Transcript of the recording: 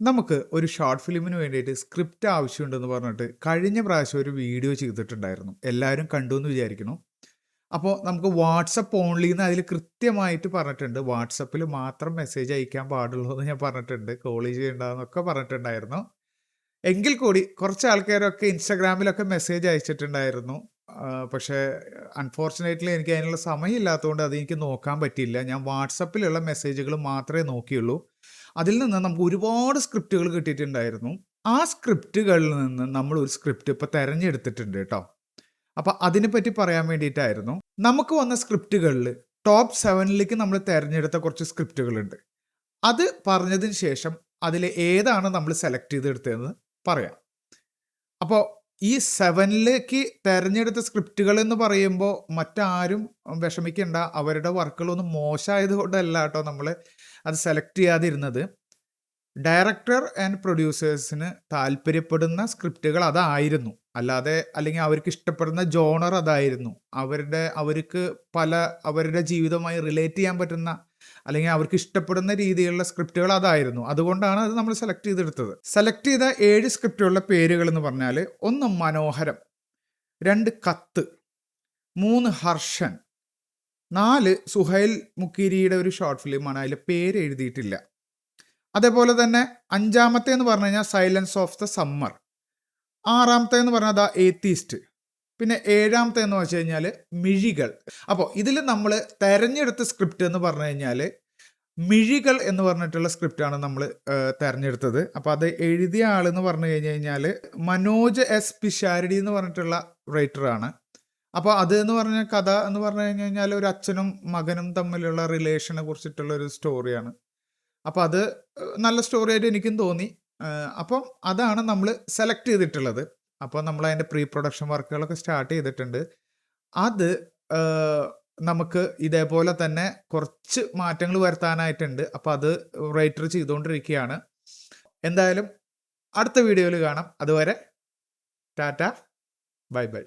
നമുക്ക് ഒരു ഷോർട്ട് ഫിലിമിന് വേണ്ടിയിട്ട് സ്ക്രിപ്റ്റ് ആവശ്യമുണ്ടെന്ന് പറഞ്ഞിട്ട് കഴിഞ്ഞ പ്രാവശ്യം ഒരു വീഡിയോ ചെയ്തിട്ടുണ്ടായിരുന്നു. എല്ലാവരും കണ്ടു എന്ന് വിചാരിക്കുന്നു. അപ്പോൾ നമുക്ക് വാട്സപ്പ് ഓൺലി എന്ന് അതിൽ കൃത്യമായിട്ട് പറഞ്ഞിട്ടുണ്ട്. വാട്സപ്പിൽ മാത്രം മെസ്സേജ് അയക്കാൻ പാടുള്ളൂ എന്ന് ഞാൻ പറഞ്ഞിട്ടുണ്ട്. കോൾ ചെയ്യേണ്ടെന്നൊക്കെ പറഞ്ഞിട്ടുണ്ടായിരുന്നു. എങ്കിൽ കൂടി കുറച്ച് ആൾക്കാരൊക്കെ ഇൻസ്റ്റാഗ്രാമിലൊക്കെ മെസ്സേജ് അയച്ചിട്ടുണ്ടായിരുന്നു. പക്ഷേ അൺഫോർച്ചുനേറ്റ്ലി എനിക്ക് അതിനുള്ള സമയമില്ലാത്തതുകൊണ്ട് അതെനിക്ക് നോക്കാൻ പറ്റിയില്ല. ഞാൻ വാട്സപ്പിലുള്ള മെസ്സേജുകൾ മാത്രമേ നോക്കിയുള്ളൂ. അതിൽ നിന്ന് നമുക്ക് ഒരുപാട് സ്ക്രിപ്റ്റുകൾ കിട്ടിയിട്ടുണ്ടായിരുന്നു. ആ സ്ക്രിപ്റ്റുകളിൽ നിന്ന് നമ്മൾ ഒരു സ്ക്രിപ്റ്റ് ഇപ്പോൾ തിരഞ്ഞെടുത്തിട്ടുണ്ട് കേട്ടോ. അപ്പോൾ അതിനെപ്പറ്റി പറയാൻ വേണ്ടിയിട്ടായിരുന്നു. നമുക്ക് വന്ന സ്ക്രിപ്റ്റുകളിൽ ടോപ്പ് 7ലേക്ക് നമ്മൾ തിരഞ്ഞെടുത്ത കുറച്ച് സ്ക്രിപ്റ്റുകളുണ്ട്. അത് പറഞ്ഞതിന് ശേഷം അതിൽ ഏതാണ് നമ്മൾ സെലക്ട് ചെയ്തെടുത്തതെന്ന് പറയാം. അപ്പോൾ ഈ 7ലേക്ക് തിരഞ്ഞെടുത്ത സ്ക്രിപ്റ്റുകൾ എന്ന് പറയുമ്പോൾ മറ്റാരും വിഷമിക്കേണ്ട. അവരുടെ വർക്കുകളൊന്നും മോശമായത് കൊണ്ടല്ല കേട്ടോ നമ്മൾ അത് സെലക്ട് ചെയ്യാതിരുന്നത്. ഡയറക്ടർ ആൻഡ് പ്രൊഡ്യൂസേഴ്സിന് താല്പര്യപ്പെടുന്ന സ്ക്രിപ്റ്റുകൾ അതായിരുന്നു. അല്ലാതെ അല്ലെങ്കിൽ അവർക്ക് ഇഷ്ടപ്പെടുന്ന ജോണർ അതായിരുന്നു. അവർക്ക് അവരുടെ ജീവിതവുമായി റിലേറ്റ് ചെയ്യാൻ പറ്റുന്ന അല്ലെങ്കിൽ അവർക്ക് ഇഷ്ടപ്പെടുന്ന രീതിയിലുള്ള സ്ക്രിപ്റ്റുകൾ അതായിരുന്നു. അതുകൊണ്ടാണ് അത് നമ്മൾ സെലക്ട് ചെയ്തെടുത്തത്. സെലക്ട് ചെയ്ത 7 സ്ക്രിപ്റ്റുകളുടെ പേരുകൾ എന്ന് പറഞ്ഞാൽ 1 മനോഹരം, 2 കത്ത്, 3 ഹർഷൻ, 4 സുഹൈൽ മുക്കീരിയുടെ ഒരു ഷോർട്ട് ഫിലിമാണ്. അതിൽ പേര് എഴുതിയിട്ടില്ല. അതേപോലെ തന്നെ 5-മത്തെ എന്ന് പറഞ്ഞു കഴിഞ്ഞാൽ സൈലൻസ് ഓഫ് ദ സമ്മർ, 6-മത്തെ എന്ന് പറഞ്ഞാൽ ദ ഏത്തീസ്റ്റ്, പിന്നെ 7-മത്തെ എന്ന് വെച്ച് കഴിഞ്ഞാൽ മിഴികൾ. അപ്പോൾ ഇതിൽ നമ്മൾ തിരഞ്ഞെടുത്ത സ്ക്രിപ്റ്റ് എന്ന് പറഞ്ഞു കഴിഞ്ഞാൽ മിഴികൾ എന്ന് പറഞ്ഞിട്ടുള്ള സ്ക്രിപ്റ്റാണ് നമ്മൾ തിരഞ്ഞെടുത്തത്. അപ്പോൾ അത് എഴുതിയ ആളെന്ന് പറഞ്ഞു കഴിഞ്ഞാൽ മനോജ് എസ് പിഷാരടി എന്ന് പറഞ്ഞിട്ടുള്ള റൈറ്ററാണ്. അപ്പോൾ അത് എന്ന് പറഞ്ഞ കഥ എന്ന് പറഞ്ഞു കഴിഞ്ഞാൽ ഒരു അച്ഛനും മകനും തമ്മിലുള്ള റിലേഷനെ കുറിച്ചിട്ടുള്ള ഒരു സ്റ്റോറിയാണ്. അപ്പോൾ അത് നല്ല സ്റ്റോറി ആയിട്ട് എനിക്കും തോന്നി. അപ്പം അതാണ് നമ്മൾ സെലക്ട് ചെയ്തിട്ടുള്ളത്. അപ്പോൾ നമ്മൾ അതിൻ്റെ പ്രീ പ്രൊഡക്ഷൻ വർക്കുകളൊക്കെ സ്റ്റാർട്ട് ചെയ്തിട്ടുണ്ട്. അത് നമുക്ക് ഇതേപോലെ തന്നെ കുറച്ച് മാറ്റങ്ങൾ വരുത്താനായിട്ടുണ്ട്. അപ്പോൾ അത് റൈറ്റർ ചെയ്തുകൊണ്ടിരിക്കുകയാണ്. എന്തായാലും അടുത്ത വീഡിയോയിൽ കാണാം. അതുവരെ ടാറ്റ, ബൈ ബൈ.